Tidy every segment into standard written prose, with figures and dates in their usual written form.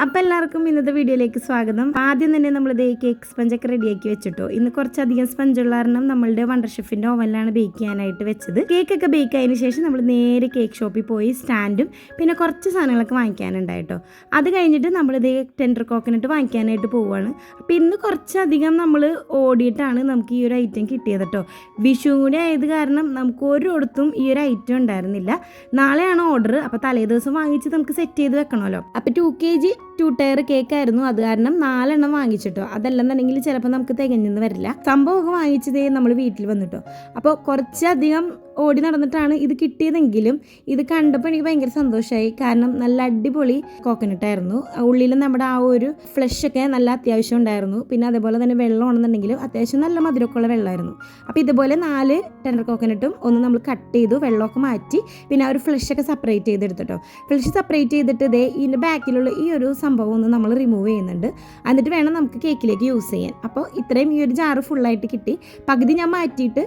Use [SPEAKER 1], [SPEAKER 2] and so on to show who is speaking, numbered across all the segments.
[SPEAKER 1] അപ്പോൾ എല്ലാവർക്കും ഇന്നത്തെ വീഡിയോയിലേക്ക് സ്വാഗതം. ആദ്യം തന്നെ നമ്മളിത് കേക്ക് സ്പഞ്ചൊക്കെ റെഡിയാക്കി വെച്ചിട്ടോ. ഇന്ന് കുറച്ചധികം സ്പഞ്ചുള്ള കാരണം നമ്മളുടെ വണ്ടർ ഷെഫിൻ്റെ ഓവനിലാണ് ബേക്ക് ചെയ്യാനായിട്ട് വെച്ചത്. കേക്കൊക്കെ ബേക്ക് ആയതിനു ശേഷം നമ്മൾ നേരെ കേക്ക് ഷോപ്പിൽ പോയി സ്റ്റാൻഡും പിന്നെ കുറച്ച് സാധനങ്ങളൊക്കെ വാങ്ങിക്കാനുണ്ടായിട്ടോ. അത് കഴിഞ്ഞിട്ട് നമ്മളിത് ടെൻഡർ കോക്കനട്ട് വാങ്ങിക്കാനായിട്ട് പോവുകയാണ്. അപ്പോൾ ഇന്ന് കുറച്ചധികം നമ്മൾ ഓടിയിട്ടാണ് നമുക്ക് ഈ ഒരു ഐറ്റം കിട്ടിയത് കേട്ടോ. വിഷു കൂടി ആയത് കാരണം നമുക്ക് ഒരിടത്തും ഈ ഒരു ഐറ്റം ഉണ്ടായിരുന്നില്ല. നാളെയാണ് ഓർഡർ. അപ്പോൾ തലേ ദിവസം വാങ്ങിച്ച് നമുക്ക് സെറ്റ് ചെയ്ത് വെക്കണമല്ലോ. അപ്പോൾ 2 kg 2 ടയർ കേക്കായിരുന്നു. അത് കാരണം 4 എണ്ണം വാങ്ങിച്ചിട്ടോ. അതല്ലെന്നുണ്ടെങ്കിൽ ചിലപ്പോൾ നമുക്ക് തികഞ്ഞെന്ന് വരില്ല. സംഭവമൊക്കെ വാങ്ങിച്ചതേ നമ്മൾ വീട്ടിൽ വന്നിട്ടോ. അപ്പോൾ കുറച്ചധികം ഓടി നടന്നിട്ടാണ് ഇത് കിട്ടിയതെങ്കിലും ഇത് കണ്ടപ്പോൾ എനിക്ക് ഭയങ്കര സന്തോഷമായി. കാരണം നല്ല അടിപൊളി കോക്കനട്ടായിരുന്നു. ഉള്ളിൽ നമ്മുടെ ആ ഒരു ഫ്ലഷൊക്കെ നല്ല അത്യാവശ്യം ഉണ്ടായിരുന്നു. പിന്നെ അതേപോലെ തന്നെ വെള്ളമാണെന്നുണ്ടെങ്കിലും അത്യാവശ്യം നല്ല മധുരമൊക്കെ ഉള്ള വെള്ളമായിരുന്നു. അപ്പോൾ ഇതുപോലെ 4 ടെൻഡർ കോക്കനട്ടും ഒന്ന് നമ്മൾ കട്ട് ചെയ്തു, വെള്ളമൊക്കെ മാറ്റി പിന്നെ ആ ഒരു ഫ്ലഷൊക്കെ സെപ്പറേറ്റ് ചെയ്തെടുത്തിട്ടോ. ഫ്ലഷ് സെപ്പറേറ്റ് ചെയ്തിട്ട് ഇതിൻ്റെ ബാക്കിലുള്ള ഈ ഒരു സംഭവം ഒന്ന് നമ്മൾ റിമൂവ് ചെയ്യുന്നുണ്ട്. എന്നിട്ട് വേണം നമുക്ക് കേക്കിലേക്ക് യൂസ് ചെയ്യാൻ. അപ്പോൾ ഇത്രയും ഈ ഒരു ജാറ് ഫുള്ളായിട്ട് കിട്ടി. പകുതി ഞാൻ മാറ്റിയിട്ട്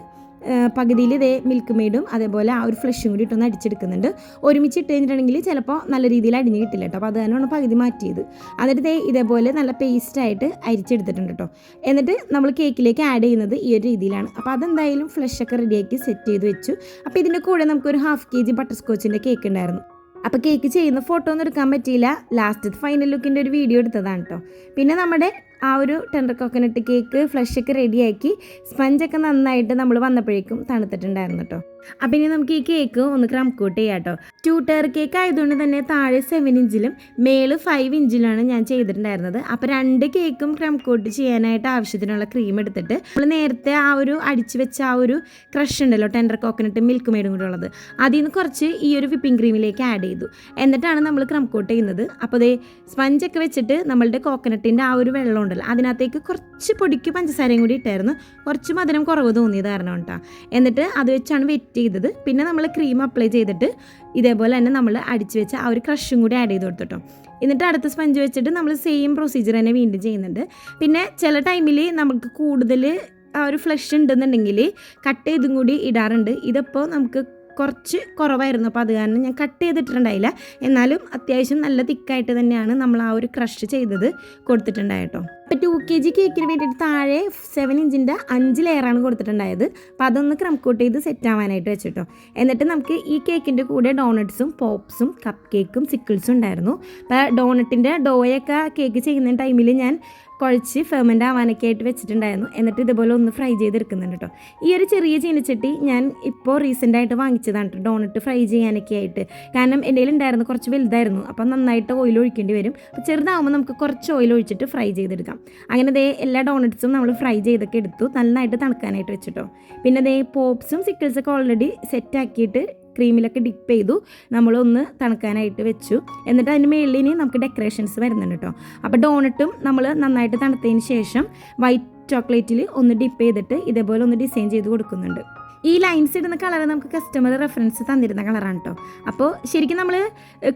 [SPEAKER 1] പകുതിയിൽ മിൽക്ക് മെയ്ഡും അതേപോലെ ആ ഒരു ഫ്ലഷും കൂടി ഇട്ടൊന്ന് അടിച്ചെടുക്കുന്നുണ്ട്. ഒരുമിച്ച് ഇട്ട് കഴിഞ്ഞിട്ടുണ്ടെങ്കിൽ ചിലപ്പോൾ നല്ല രീതിയിൽ അടിഞ്ഞ് കിട്ടില്ല കേട്ടോ. അപ്പോൾ അത് തന്നെയാണ് പകുതി മാറ്റിയത്. എന്നിട്ട് ഇതേപോലെ നല്ല പേസ്റ്റായിട്ട് അരിച്ചെടുത്തിട്ടുണ്ട് കേട്ടോ. എന്നിട്ട് നമ്മൾ കേക്കിലേക്ക് ആഡ് ചെയ്യുന്നത് ഈ ഒരു രീതിയിലാണ്. അപ്പോൾ അതെന്തായാലും ഫ്ലഷൊക്കെ റെഡിയാക്കി സെറ്റ് ചെയ്ത് വെച്ചു. അപ്പോൾ ഇതിൻ്റെ കൂടെ നമുക്കൊരു 1/2 kg ബട്ടർ സ്കോച്ചിൻ്റെ കേക്ക് ഉണ്ടായിരുന്നു. അപ്പോൾ കേക്ക് ചെയ്യുന്ന ഫോട്ടോ ഒന്നും എടുക്കാൻ പറ്റിയില്ല. ലാസ്റ്റ് ഫൈനൽ ലുക്കിൻ്റെ ഒരു വീഡിയോ എടുത്തതാണ് കേട്ടോ. പിന്നെ നമ്മുടെ ആ ഒരു ടെൻഡർ കോക്കനട്ട് കേക്ക് ഫ്ലഷൊക്കെ റെഡിയാക്കി സ്പഞ്ചൊക്കെ നന്നായിട്ട് നമ്മൾ വന്നപ്പോഴേക്കും തണുത്തിട്ടുണ്ടായിരുന്നു കേട്ടോ. അപ്പം ഇനി നമുക്ക് ഈ കേക്ക് ഒന്ന് ക്രം കോട്ട് ചെയ്യാം കേട്ടോ. 2 ടയർ കേക്ക് ആയതുകൊണ്ട് തന്നെ താഴെ 7 ഇഞ്ചിലും മേല് 5 ഇഞ്ചിലാണ് ഞാൻ ചെയ്തിട്ടുണ്ടായിരുന്നത്. അപ്പോൾ 2 കേക്കും ക്രം കോട്ട് ചെയ്യാനായിട്ട് ആവശ്യത്തിനുള്ള ക്രീം എടുത്തിട്ട് നമ്മൾ നേരത്തെ ആ ഒരു അടിച്ച് വെച്ച ആ ഒരു ക്രഷ് ഉണ്ടല്ലോ, ടെൻഡർ കോക്കനട്ട് മിൽക്ക് മെയ്ഡും കൂടെ ഉള്ളത്, അതിൽ നിന്ന് കുറച്ച് ഈ ഒരു വിപ്പിംഗ് ക്രീമിലേക്ക് ആഡ് ചെയ്തു. എന്നിട്ടാണ് നമ്മൾ ക്രം കോട്ട് ചെയ്യുന്നത്. അപ്പോൾ സ്പഞ്ചൊക്കെ വെച്ചിട്ട് നമ്മളുടെ കോക്കനട്ടിൻ്റെ ആ ഒരു വെള്ളം ഉണ്ടല്ലോ അതിനകത്തേക്ക് കുറച്ച് പൊടിക്ക് പഞ്ചസാരയും കൂടി ഇട്ടായിരുന്നു. കുറച്ച് മധുരം കുറവ് തോന്നിയത് കാരണം കേട്ടോ. എന്നിട്ട് അത് വെച്ചാണ് വെറ്റ് ചെയ്തത്. പിന്നെ നമ്മൾ ക്രീം അപ്ലൈ ചെയ്തിട്ട് ഇതേപോലെ തന്നെ നമ്മൾ അടിച്ച് വെച്ച ആ ഒരു ക്രഷും കൂടി ആഡ് ചെയ്ത് കൊടുത്തിട്ടോ. എന്നിട്ട് അടുത്ത സ്പഞ്ച് വെച്ചിട്ട് നമ്മൾ സെയിം പ്രൊസീജിയർ തന്നെ വീണ്ടും ചെയ്യുന്നുണ്ട്. പിന്നെ ചില ടൈമിൽ നമുക്ക് കൂടുതൽ ആ ഒരു ഫ്ലഷ് ഉണ്ടെന്നുണ്ടെങ്കിൽ കട്ട് ചെയ്തും കൂടി ഇടാറുണ്ട്. ഇതിപ്പോൾ നമുക്ക് കുറച്ച് കുറവായിരുന്നു. അപ്പോൾ അത് കാരണം ഞാൻ കട്ട് ചെയ്തിട്ടുണ്ടായില്ല. എന്നാലും അത്യാവശ്യം നല്ല തിക്കായിട്ട് തന്നെയാണ് നമ്മൾ ആ ഒരു ക്രഷ് ചെയ്തത് കൊടുത്തിട്ടുണ്ടായിട്ടോ. അപ്പോൾ 2 kg കേക്കിന് വേണ്ടിയിട്ട് താഴെ 7 ഇഞ്ചിൻ്റെ 5 ലെയറാണ് കൊടുത്തിട്ടുണ്ടായത്. അപ്പോൾ അതൊന്ന് ക്രം കോട്ട് ചെയ്ത് സെറ്റ് ആവാനായിട്ട് വെച്ചിട്ടോ. എന്നിട്ട് നമുക്ക് ഈ കേക്കിൻ്റെ കൂടെ ഡോണട്ട്സും പോപ്സും കപ്പ് കേക്കും സിക്കിൾസും ഉണ്ടായിരുന്നു. അപ്പോൾ ഡോണറ്റിൻ്റെ ഡോയൊക്കെ കേക്ക് ചെയ്യുന്ന ടൈമിൽ ഞാൻ കുഴച്ച് ഫെർമെൻ്റ് ആവാനൊക്കെ ആയിട്ട് വെച്ചിട്ടുണ്ടായിരുന്നു. എന്നിട്ട് ഇതുപോലെ ഒന്ന് ഫ്രൈ ചെയ്തെടുക്കുന്നുണ്ട് കേട്ടോ. ഈ ഒരു ചെറിയ ചീനച്ചട്ടി ഞാൻ ഇപ്പോൾ റീസെൻ്റായിട്ട് വാങ്ങിച്ചതാണ് കേട്ടോ, ഡോണറ്റ് ഫ്രൈ ചെയ്യാനൊക്കെ ആയിട്ട്. കാരണം എൻ്റെ കയ്യിലുണ്ടായിരുന്നു കുറച്ച് വലുതായിരുന്നു. അപ്പം നന്നായിട്ട് ഓയിൽ ഒഴിക്കേണ്ടി വരും. അപ്പോൾ ചെറുതാവുമ്പോൾ നമുക്ക് കുറച്ച് ഓയിൽ ഒഴിച്ചിട്ട് ഫ്രൈ ചെയ്തെടുക്കാം. അങ്ങനെ എല്ലാ ഡോണറ്റ്സും നമ്മൾ ഫ്രൈ ചെയ്തൊക്കെ എടുത്തു, നന്നായിട്ട് തണുക്കാനായിട്ട് വെച്ചിട്ടോ. പിന്നെ പോപ്സും സിക്കിൾസൊക്കെ ഓൾറെഡി സെറ്റാക്കിയിട്ട് ക്രീമിലൊക്കെ ഡിപ്പ് ചെയ്തു നമ്മളൊന്ന് തണുക്കാനായിട്ട് വെച്ചു. എന്നിട്ട് അതിന് മേളിൽ നമുക്ക് ഡെക്കറേഷൻസ് വരുന്നുണ്ട് കേട്ടോ. അപ്പോൾ ഡോണറ്റും നമ്മൾ നന്നായിട്ട് തണുത്തതിന് ശേഷം വൈറ്റ് ചോക്ലേറ്റിൽ ഒന്ന് ഡിപ്പ് ചെയ്തിട്ട് ഇതേപോലെ ഒന്ന് ഡിസൈൻ ചെയ്ത് കൊടുക്കുന്നുണ്ട്. ഈ ലൈൻസ് ഇടുന്ന കളർ നമുക്ക് കസ്റ്റമർ റെഫറൻസ് തന്നിരുന്ന കളറാണ് കേട്ടോ. അപ്പോൾ ശരിക്കും നമ്മൾ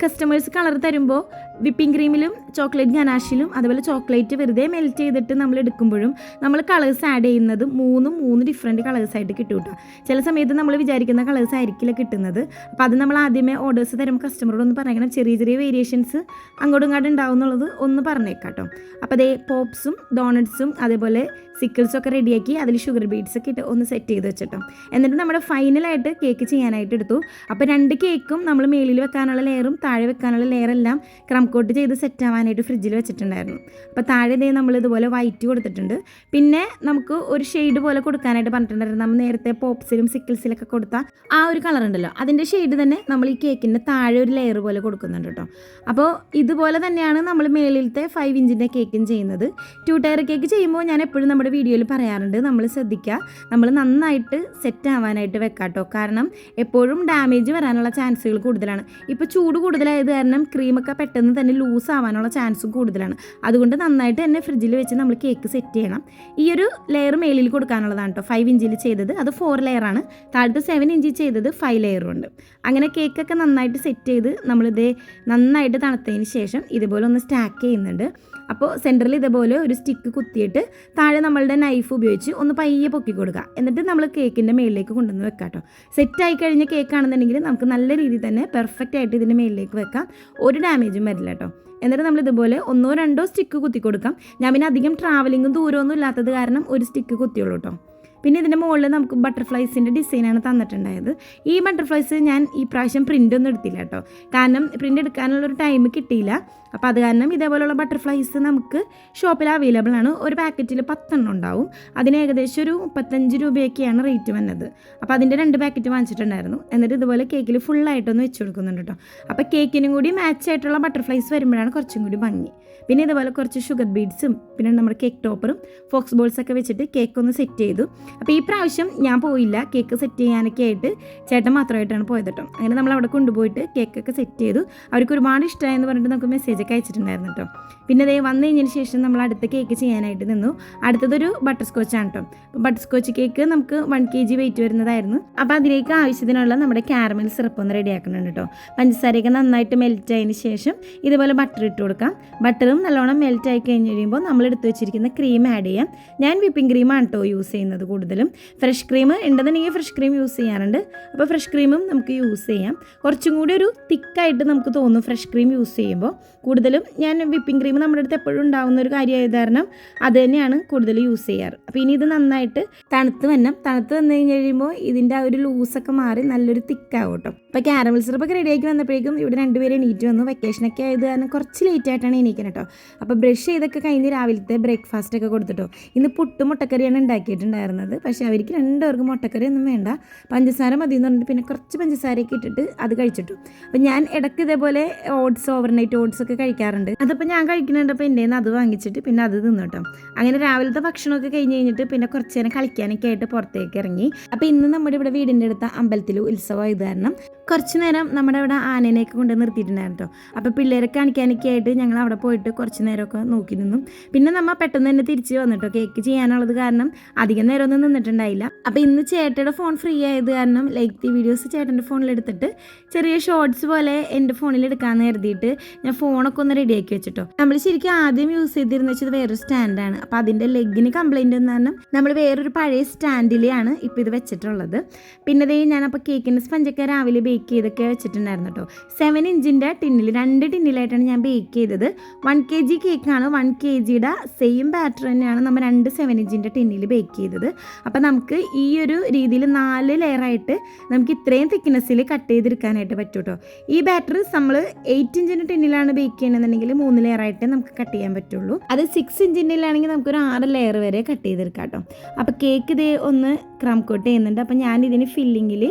[SPEAKER 1] കസ്റ്റമേഴ്സ് കളർ തരുമ്പോൾ വിപ്പിംഗ് ക്രീമിലും ചോക്ലേറ്റ് ഗനാഷിലും അതുപോലെ ചോക്ലേറ്റ് വെറുതെ മെൽറ്റ് ചെയ്തിട്ട് നമ്മൾ എടുക്കുമ്പോഴും നമ്മൾ കളേഴ്സ് ആഡ് ചെയ്യുന്നത് 3 ഡിഫറെൻറ്റ് കളേഴ്സായിട്ട് കിട്ടും കേട്ടോ. ചില സമയത്ത് നമ്മൾ വിചാരിക്കുന്ന കളേഴ്സ് ആയിരിക്കില്ല കിട്ടുന്നത്. അപ്പോൾ അത് നമ്മൾ ആദ്യമേ ഓർഡേഴ്സ് തരുമ്പോൾ കസ്റ്റമറോട് ഒന്ന് പറയണം. ചെറിയ ചെറിയ വേരിയേഷൻസ് അങ്ങോട്ടും ഇങ്ങോട്ടും ഉണ്ടാവും എന്നുള്ളത് ഒന്ന് പറഞ്ഞേക്കാം കേട്ടോ. അപ്പോൾ പോപ്സും ഡോണറ്റ്സും അതേപോലെ സിക്കിൾസൊക്കെ റെഡിയാക്കി അതിൽ ഷുഗർ ബീഡ്സൊക്കെ ഇട്ട് ഒന്ന് സെറ്റ് ചെയ്ത് വെച്ചിട്ടോ. എന്നിട്ട് നമ്മുടെ ഫൈനലായിട്ട് കേക്ക് ചെയ്യാനായിട്ട് എടുത്തു. അപ്പോൾ 2 കേക്കും നമ്മൾ മേളിൽ വെക്കാനുള്ള ലെയറും താഴെ വെക്കാനുള്ള ലെയറെല്ലാം ക്രം കോട്ട് ചെയ്ത് സെറ്റ് ആവാനായിട്ട് ഫ്രിഡ്ജിൽ വെച്ചിട്ടുണ്ടായിരുന്നു. അപ്പോൾ താഴെ നമ്മൾ ഇതുപോലെ വൈറ്റ് കൊടുത്തിട്ടുണ്ട്. പിന്നെ നമുക്ക് ഒരു ഷെയ്ഡ് പോലെ കൊടുക്കാനായിട്ട് പറഞ്ഞിട്ടുണ്ടായിരുന്നു. നമ്മൾ നേരത്തെ പോപ്സിലും സിക്കിൾസിലൊക്കെ കൊടുത്ത ആ ഒരു കളർ ഉണ്ടല്ലോ അതിൻ്റെ ഷെയ്ഡ് തന്നെ നമ്മൾ ഈ കേക്കിൻ്റെ താഴെ ഒരു ലെയർ പോലെ കൊടുക്കുന്നുണ്ട് കേട്ടോ. അപ്പോൾ ഇതുപോലെ തന്നെയാണ് നമ്മൾ മേളിലത്തെ 5 ഇഞ്ചിൻ്റെ കേക്കും ചെയ്യുന്നത്. 2 ടയർ കേക്ക് ചെയ്യുമ്പോൾ ഞാൻ എപ്പോഴും നമ്മുടെ വീഡിയോയിൽ പറയാറുണ്ട്, നമ്മൾ ശ്രദ്ധിക്കുക, നമ്മൾ നന്നായിട്ട് സെറ്റ് ആവാനായിട്ട് വെക്കാട്ടോ. കാരണം എപ്പോഴും ഡാമേജ് വരാനുള്ള ചാൻസുകൾ കൂടുതലാണ്. ഇപ്പോൾ ചൂട് കൂടുതലായത് കാരണം ക്രീമൊക്കെ പെട്ടെന്ന് തന്നെ ലൂസ് ആവാനുള്ള ചാൻസും കൂടുതലാണ്. അതുകൊണ്ട് നന്നായിട്ട് തന്നെ ഫ്രിഡ്ജിൽ വെച്ച് നമ്മൾ കേക്ക് സെറ്റ് ചെയ്യണം. ഈ ഒരു ലെയർ മേളിൽ കൊടുക്കാനുള്ളതാണ് കേട്ടോ. 5 ഇഞ്ചിൽ ചെയ്തത് അത് 4 ലെയറാണ്. താഴത്തെ 7 ഇഞ്ചിൽ ചെയ്തത് 5 ലെയറും ഉണ്ട്. അങ്ങനെ കേക്കൊക്കെ നന്നായിട്ട് സെറ്റ് ചെയ്ത് നമ്മളിത് നന്നായിട്ട് തണുത്തതിന് ശേഷം ഇതുപോലെ ഒന്ന് സ്റ്റാക്ക് ചെയ്യുന്നുണ്ട്. അപ്പോൾ സെൻറ്ററിൽ ഇതുപോലെ ഒരു സ്റ്റിക്ക് കുത്തിയിട്ട് താഴെ നമ്മളുടെ നൈഫ് ഉപയോഗിച്ച് ഒന്ന് പയ്യെ പൊക്കി കൊടുക്കുക. എന്നിട്ട് നമ്മൾ കേക്കിൻ്റെ മേളിലേക്ക് കൊണ്ടുവന്ന് വെക്കാം കേട്ടോ. സെറ്റായി കഴിഞ്ഞ കേക്കാണെന്നുണ്ടെങ്കിൽ നമുക്ക് നല്ല രീതിയിൽ തന്നെ പെർഫെക്റ്റ് ആയിട്ട് ഇതിൻ്റെ മേളിലേക്ക് വെക്കാം. ഒരു ഡാമേജും വരില്ല കേട്ടോ. എന്നിട്ട് നമ്മൾ ഇതുപോലെ 1-2 സ്റ്റിക്ക് കുത്തി കൊടുക്കാം. ഞാൻ പിന്നെ അധികം ട്രാവലിങ്ങും ദൂരമൊന്നും ഇല്ലാത്തത് കാരണം ഒരു സ്റ്റിക്ക് കുത്തിയുള്ളൂ കേട്ടോ. പിന്നെ ഇതിൻ്റെ മുകളിൽ നമുക്ക് ബട്ടർഫ്ലൈസിൻ്റെ ഡിസൈനാണ് തന്നിട്ടുണ്ടായത്. ഈ ബട്ടർഫ്ലൈസ് ഞാൻ ഈ പ്രാവശ്യം പ്രിൻ്റ് ഒന്നും എടുത്തില്ല കേട്ടോ, കാരണം പ്രിൻ്റ് എടുക്കാനുള്ളൊരു ടൈം കിട്ടിയില്ല. അപ്പോൾ അത് കാരണം ഇതേപോലെയുള്ള ബട്ടർഫ്ലൈസ് നമുക്ക് ഷോപ്പിൽ അവൈലബിൾ ആണ്. ഒരു പാക്കറ്റിൽ 10 എണ്ണം ഉണ്ടാവും. അതിന് ഏകദേശം ഒരു 35 രൂപയൊക്കെയാണ് റേറ്റ് വന്നത്. അപ്പോൾ അതിൻ്റെ 2 പാക്കറ്റ് വാങ്ങിച്ചിട്ടുണ്ടായിരുന്നു. എന്നിട്ട് ഇതുപോലെ കേക്കിൽ ഫുള്ളായിട്ടൊന്ന് വെച്ച് കൊടുക്കുന്നുണ്ട് കേട്ടോ. അപ്പോൾ കേക്കിനും കൂടി മാച്ച് ആയിട്ടുള്ള ബട്ടർഫ്ലൈസ് വരുമ്പോഴാണ് കുറച്ചും കൂടി ഭംഗി. പിന്നെ ഇതുപോലെ കുറച്ച് ഷുഗർ ബീഡ്സും പിന്നെ നമ്മുടെ കേക്ക് ടോപ്പറും ഫോക്സ് ബോൾസൊക്കെ വെച്ചിട്ട് കേക്ക് ഒന്ന് സെറ്റ് ചെയ്തു. അപ്പോൾ ഈ പ്രാവശ്യം ഞാൻ പോയില്ല, കേക്ക് സെറ്റ് ചെയ്യാനൊക്കെ ആയിട്ട് ചേട്ടൻ മാത്രമായിട്ടാണ് പോയത് കേട്ടോ. അങ്ങനെ നമ്മൾ അവിടെ കൊണ്ടുപോയിട്ട് കേക്കൊക്കെ സെറ്റ് ചെയ്തു. അവർക്ക് ഒരുപാട് ഇഷ്ടമായെന്ന് പറഞ്ഞിട്ട് നമുക്ക് മെസ്സേജൊക്കെ അയച്ചിട്ടുണ്ടായിരുന്നു കേട്ടോ. പിന്നെ അതേ വന്നു കഴിഞ്ഞതിന് ശേഷം നമ്മൾ അടുത്ത കേക്ക് ചെയ്യാനായിട്ട് നിന്നു. അടുത്തതൊരു ബട്ടർ സ്കോച്ചാണ് കേട്ടോ. അപ്പോൾ ബട്ടർ സ്കോച്ച് കേക്ക് നമുക്ക് 1 kg വെയിറ്റ് വരുന്നതായിരുന്നു. അപ്പോൾ അതിലേക്ക് ആവശ്യത്തിനുള്ള നമ്മുടെ കാരമൽ സിറപ്പ് ഒന്ന് റെഡി ആക്കുന്നുണ്ട് കേട്ടോ. പഞ്ചസാരയൊക്കെ നന്നായിട്ട് മെൽറ്റ് ആയതിന് ശേഷം ഇതുപോലെ ബട്ടർ ഇട്ട് കൊടുക്കാം. ബട്ടറും നല്ലോണം മെൽറ്റ് ആയി കഴിഞ്ഞ് കഴിയുമ്പോൾ നമ്മൾ എടുത്ത് വെച്ചിരിക്കുന്ന ക്രീം ആഡ് ചെയ്യാം. ഞാൻ വിപ്പിംഗ് ക്രീമാണ് കേട്ടോ യൂസ് ചെയ്യുന്നത് കൂടുതലും. ഫ്രഷ് ക്രീം ഉണ്ടെന്നുണ്ടെങ്കിൽ ഫ്രഷ് ക്രീം യൂസ് ചെയ്യാറുണ്ട്. അപ്പോൾ ഫ്രഷ് ക്രീമും നമുക്ക് യൂസ് ചെയ്യാം. കുറച്ചും കൂടി ഒരു തിക്കായിട്ട് നമുക്ക് തോന്നും ഫ്രഷ് ക്രീം യൂസ് ചെയ്യുമ്പോൾ. കൂടുതലും ഞാൻ വിപ്പിംഗ് ക്രീം നമ്മുടെ അടുത്ത് എപ്പോഴും ഉണ്ടാകുന്ന ഒരു കാര്യമായത് കാരണം അത് തന്നെയാണ് കൂടുതൽ യൂസ് ചെയ്യാറ്. അപ്പോൾ ഇനി ഇത് നന്നായിട്ട് തണുത്ത് വന്നു കഴിഞ്ഞ് കഴിയുമ്പോൾ ഇതിൻ്റെ ആ ഒരു ലൂസൊക്കെ മാറി നല്ലൊരു തിക്കാവും കേട്ടോ. അപ്പോൾ കാരമൽ സിറപ്പൊക്കെ റെഡിയാക്കി വന്നപ്പോഴേക്കും ഇവിടെ 2 പേര് എണീറ്റ് വന്നു. വെക്കേഷനൊക്കെ ആയത് കാരണം കുറച്ച് ലേറ്റ് ആയിട്ടാണ് എണീക്കുന്നത് കേട്ടോ. അപ്പോൾ ബ്രഷ് ചെയ്തൊക്കെ കഴിഞ്ഞ് രാവിലത്തെ ബ്രേക്ക്ഫാസ്റ്റൊക്കെ കൊടുത്തിട്ടോ. ഇന്ന് പുട്ടും മുട്ടക്കറിയാണ് ഉണ്ടാക്കിയിട്ടുണ്ടായിരുന്നത്. പക്ഷേ അവർക്ക് 2 പേർക്ക് മുട്ടക്കറി ഒന്നും വേണ്ട, പഞ്ചസാര മതി എന്ന് പറഞ്ഞിട്ട് പിന്നെ കുറച്ച് പഞ്ചസാരയൊക്കെ ഇട്ടിട്ട് അത് കഴിച്ചിട്ടു. അപ്പോൾ ഞാൻ ഇടയ്ക്ക് ഇതേപോലെ ഓട്സ്, ഓവർനൈറ്റ് ഓട്സ് ഒക്കെ കഴിക്കാറുണ്ട്. അതപ്പോൾ ഞാൻ കഴിക്കുന്നുണ്ട്. അപ്പോൾ എൻ്റെ അത് വാങ്ങിച്ചിട്ട് പിന്നെ അത് തിന്നു കേട്ടോ. അങ്ങനെ രാവിലത്തെ ഭക്ഷണമൊക്കെ കഴിഞ്ഞ് കഴിഞ്ഞിട്ട് പിന്നെ കുറച്ച് നേരം കളിക്കാനൊക്കെ ആയിട്ട് പുറത്തേക്ക് ഇറങ്ങി. അപ്പോൾ ഇന്ന് നമ്മുടെ ഇവിടെ വീടിൻ്റെ അടുത്ത അമ്പലത്തിൽ ഉത്സവമായത് കാരണം കുറച്ച് നേരം നമ്മുടെ ഇവിടെ ആനേനെയൊക്കെ കൊണ്ട് നിർത്തിയിട്ടുണ്ടായിരുന്നു കേട്ടോ. അപ്പോൾ പിള്ളേരെ കാണിക്കാനൊക്കെ ആയിട്ട് ഞങ്ങൾ അവിടെ പോയിട്ട് കുറച്ച് നേരമൊക്കെ നോക്കി നിന്നു. പിന്നെ നമ്മൾ പെട്ടെന്ന് തന്നെ തിരിച്ച് വന്നിട്ടോ. കേക്ക് ചെയ്യാനുള്ളത് കാരണം അധികം നേരമൊന്നും നിന്നിട്ടുണ്ടായില്ല. അപ്പോൾ ഇന്ന് ചേട്ടയുടെ ഫോൺ ഫ്രീ ആയത് കാരണം ലെങ്തി വീഡിയോസ് ചേട്ടൻ്റെ ഫോണിലെടുത്തിട്ട് ചെറിയ ഷോർട്സ് പോലെ എൻ്റെ ഫോണിൽ എടുക്കാമെന്ന് കരുതിയിട്ട് ഞാൻ ഫോണൊക്കെ ഒന്ന് റെഡിയാക്കി വെച്ചിട്ടോ. നമ്മൾ ശരിക്കും ആദ്യം യൂസ് ചെയ്തിരുന്ന വെച്ചത് വേറൊരു സ്റ്റാൻഡാണ്. അപ്പോൾ അതിൻ്റെ ലെഗിന് കംപ്ലൈൻറ്റ് എന്ന് പറഞ്ഞാൽ നമ്മൾ വേറൊരു പഴയ സ്റ്റാൻഡിലാണ് ഇപ്പോൾ ഇത് വെച്ചിട്ടുള്ളത്. പിന്നെ ദേ ഞാനപ്പോൾ കേക്കിൻ്റെ സ്പഞ്ചൊക്കെ രാവിലെ ബേക്ക് ചെയ്തൊക്കെ വെച്ചിട്ടുണ്ടായിരുന്നു കേട്ടോ. 7 ഇഞ്ചിൻ്റെ ടിന്നിൽ 2 ടിന്നിലായിട്ടാണ് ഞാൻ ബേക്ക് ചെയ്തത്. 1 kg കേക്കാണ്. 1 kgയുടെ സെയിം ബാറ്റർ തന്നെയാണ് നമ്മൾ 2 7 ഇഞ്ചിൻ്റെ ടിന്നിൽ ബേക്ക് ചെയ്തത്. അപ്പോൾ നമുക്ക് ഈ ഒരു രീതിയിൽ 4 ലെയറായിട്ട് നമുക്ക് ഇത്രയും തിക്നെസ്സിൽ കട്ട് ചെയ്തെടുക്കാനായിട്ട് പറ്റും കേട്ടോ. ഈ ബാറ്റർ നമ്മൾ 8 ഇഞ്ചിൻ്റെ ടിന്നിലാണ് ബേക്ക് ചെയ്യണമെന്നുണ്ടെങ്കിൽ 3 ലെയറായിട്ട് നമുക്ക് കട്ട് ചെയ്യാൻ പറ്റുള്ളൂ. അത് 6 ഇഞ്ചിൻ്റെയിലാണെങ്കിൽ നമുക്കൊരു 6 ലെയർ വരെ കട്ട് ചെയ്തെടുക്കാം കേട്ടോ. അപ്പോൾ കേക്ക് ഇതേ ഒന്ന് ക്രം കോട്ട് ചെയ്യുന്നുണ്ട്. അപ്പോൾ ഞാൻ ഇതിന് ഫില്ലിങ്ങിൽ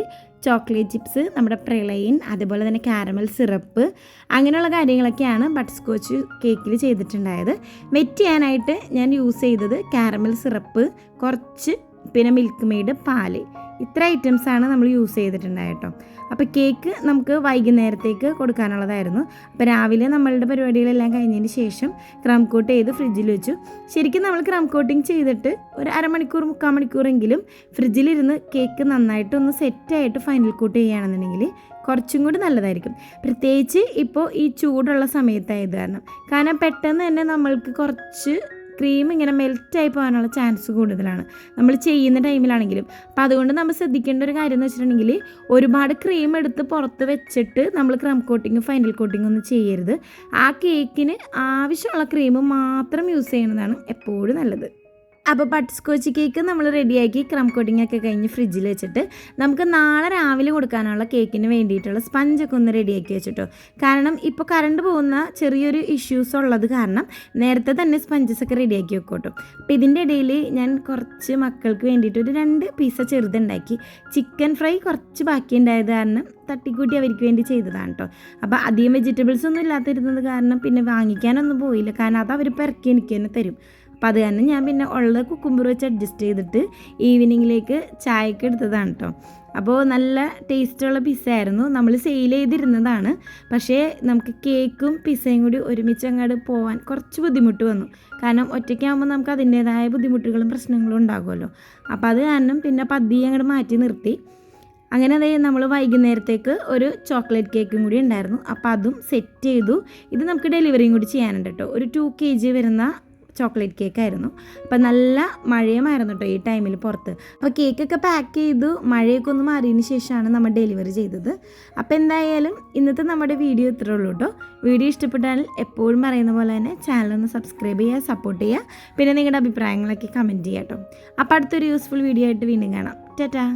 [SPEAKER 1] ചോക്ലേറ്റ് ചിപ്സ്, നമ്മുടെ പ്രളയിൻ, അതുപോലെ തന്നെ കാരമൽ സിറപ്പ്, അങ്ങനെയുള്ള കാര്യങ്ങളൊക്കെയാണ് ബട്ടർ സ്കോച്ച് കേക്കിൽ ചെയ്തിട്ടുണ്ടായത്. വെറ്റ് ചെയ്യാനായിട്ട് ഞാൻ യൂസ് ചെയ്തത് കാരമൽ സിറപ്പ്, കുറച്ച് പിന്നെ മിൽക്ക് മെയ്ഡ്, പാല്, ഇത്ര ഐറ്റംസാണ് നമ്മൾ യൂസ് ചെയ്തിട്ടുണ്ടായത് കേട്ടോ. അപ്പോൾ കേക്ക് നമുക്ക് വൈകുന്നേരത്തേക്ക് കൊടുക്കാനുള്ളതായിരുന്നു. അപ്പോൾ രാവിലെ നമ്മളുടെ പരിപാടികളെല്ലാം കഴിഞ്ഞതിന് ശേഷം ക്രം കോട്ട് ചെയ്ത് ഫ്രിഡ്ജിൽ വെച്ചു. ശരിക്കും നമ്മൾ ക്രം കോട്ടിങ് ചെയ്തിട്ട് ഒരു 1/2 മണിക്കൂർ 3/4 മണിക്കൂറെങ്കിലും ഫ്രിഡ്ജിലിരുന്ന് കേക്ക് നന്നായിട്ടൊന്ന് സെറ്റായിട്ട് ഫൈനൽ കോട്ട് ചെയ്യുകയാണെന്നുണ്ടെങ്കിൽ കുറച്ചും കൂടി നല്ലതായിരിക്കും. പ്രത്യേകിച്ച് ഇപ്പോൾ ഈ ചൂടുള്ള സമയത്തായത് കാരണം പെട്ടെന്ന് തന്നെ നമ്മൾക്ക് കുറച്ച് ക്രീം ഇങ്ങനെ മെൽറ്റായി പോകാനുള്ള ചാൻസ് കൂടുതലാണ് നമ്മൾ ചെയ്യുന്ന ടൈമിലാണെങ്കിലും. അപ്പോൾ അതുകൊണ്ട് നമ്മൾ ശ്രദ്ധിക്കേണ്ട ഒരു കാര്യം എന്ന് വെച്ചിട്ടുണ്ടെങ്കിൽ ഒരുപാട് ക്രീം എടുത്ത് പുറത്ത് വെച്ചിട്ട് നമ്മൾ ക്രം കോട്ടിങ് ഫൈനൽ കോട്ടിങ് ഒന്നും ചെയ്യരുത്. ആ കേക്കിന് ആവശ്യമുള്ള ക്രീം മാത്രം യൂസ് ചെയ്യുന്നതാണ് എപ്പോഴും നല്ലത്. അപ്പോൾ ബട്ടർ സ്കോച്ച് കേക്ക് നമ്മൾ റെഡിയാക്കി ക്രം കോട്ടിംഗ് ഒക്കെ കഴിഞ്ഞ് ഫ്രിഡ്ജിൽ വെച്ചിട്ട് നമുക്ക് നാളെ രാവിലെ കൊടുക്കാനുള്ള കേക്കിന് വേണ്ടിയിട്ടുള്ള സ്പഞ്ചൊക്കെ ഒന്ന് റെഡിയാക്കി വെച്ചിട്ടോ. കാരണം ഇപ്പോൾ കറണ്ട് പോകുന്ന ചെറിയൊരു ഇഷ്യൂസ് ഉള്ളത് കാരണം നേരത്തെ തന്നെ സ്പഞ്ചസ് ഒക്കെ റെഡിയാക്കി വെക്കോട്ടോ. അപ്പോൾ ഇതിൻ്റെ ഇടയിൽ ഞാൻ കുറച്ച് മക്കൾക്ക് വേണ്ടിയിട്ട് ഒരു 2 പീസ ചെറുതുണ്ടാക്കി. ചിക്കൻ ഫ്രൈ കുറച്ച് ബാക്കി ഉണ്ടായത് കാരണം തട്ടിക്കൂട്ടി അവർക്ക് വേണ്ടി ചെയ്തതാണ് കേട്ടോ. അപ്പോൾ അധികം വെജിറ്റബിൾസ് ഒന്നും ഇല്ലാതിരുന്നത് കാരണം പിന്നെ വാങ്ങിക്കാനൊന്നും പോയില്ല, കാരണം അത് അവർ പെറുക്കി എനിക്ക് തന്നെ തരും. അപ്പോൾ അത് തന്നെ ഞാൻ പിന്നെ ഉള്ള കുക്കുമ്പർ വെച്ച് അഡ്ജസ്റ്റ് ചെയ്തിട്ട് ഈവനിങ്ങിലേക്ക് ചായക്ക് എടുത്തതാണ് കേട്ടോ. അപ്പോൾ നല്ല ടേസ്റ്റുള്ള പിസ്സ ആയിരുന്നു. നമ്മൾ സെയിൽ ചെയ്തിരുന്നതാണ്. പക്ഷേ നമുക്ക് കേക്കും പിസ്സയും കൂടി ഒരുമിച്ച് അങ്ങോട്ട് പോകാൻ കുറച്ച് ബുദ്ധിമുട്ട് വന്നു. കാരണം ഒറ്റയ്ക്കാകുമ്പോൾ നമുക്ക് അതിൻ്റേതായ ബുദ്ധിമുട്ടുകളും പ്രശ്നങ്ങളും ഉണ്ടാകുമല്ലോ. അപ്പോൾ അത് കാരണം പിന്നെ പതിയെ അങ്ങോട്ട് മാറ്റി നിർത്തി. അങ്ങനെ അതായത് നമ്മൾ വൈകുന്നേരത്തേക്ക് ഒരു ചോക്ലേറ്റ് കേക്കും കൂടി ഉണ്ടായിരുന്നു. അപ്പോൾ അതും സെറ്റ് ചെയ്തു. ഇത് നമുക്ക് ഡെലിവറിയും കൂടി ചെയ്യാനുണ്ട് കേട്ടോ. ഒരു 2 kg വരുന്ന ചോക്ലേറ്റ് കേക്ക് ആയിരുന്നു. അപ്പം നല്ല മഴയുമായിരുന്നു കേട്ടോ ഈ ടൈമിൽ പുറത്ത്. അപ്പോൾ കേക്കൊക്കെ പാക്ക് ചെയ്തു, മഴയൊക്കെ ഒന്ന് മാറിയതിന് ശേഷമാണ് നമ്മൾ ഡെലിവറി ചെയ്തത്. അപ്പോൾ എന്തായാലും ഇന്നത്തെ നമ്മുടെ വീഡിയോ ഇത്രേ ഉള്ളൂ കേട്ടോ. വീഡിയോ ഇഷ്ടപ്പെട്ടാൽ എപ്പോഴും പറയുന്ന പോലെ തന്നെ ചാനലൊന്ന് സബ്സ്ക്രൈബ് ചെയ്യുക, സപ്പോർട്ട് ചെയ്യുക, പിന്നെ നിങ്ങളുടെ അഭിപ്രായങ്ങളൊക്കെ കമൻറ്റ് ചെയ്യാം കേട്ടോ. അപ്പോൾ അടുത്തൊരു യൂസ്ഫുൾ വീഡിയോ ആയിട്ട് വീണ്ടും കാണാം. ടാറ്റാ.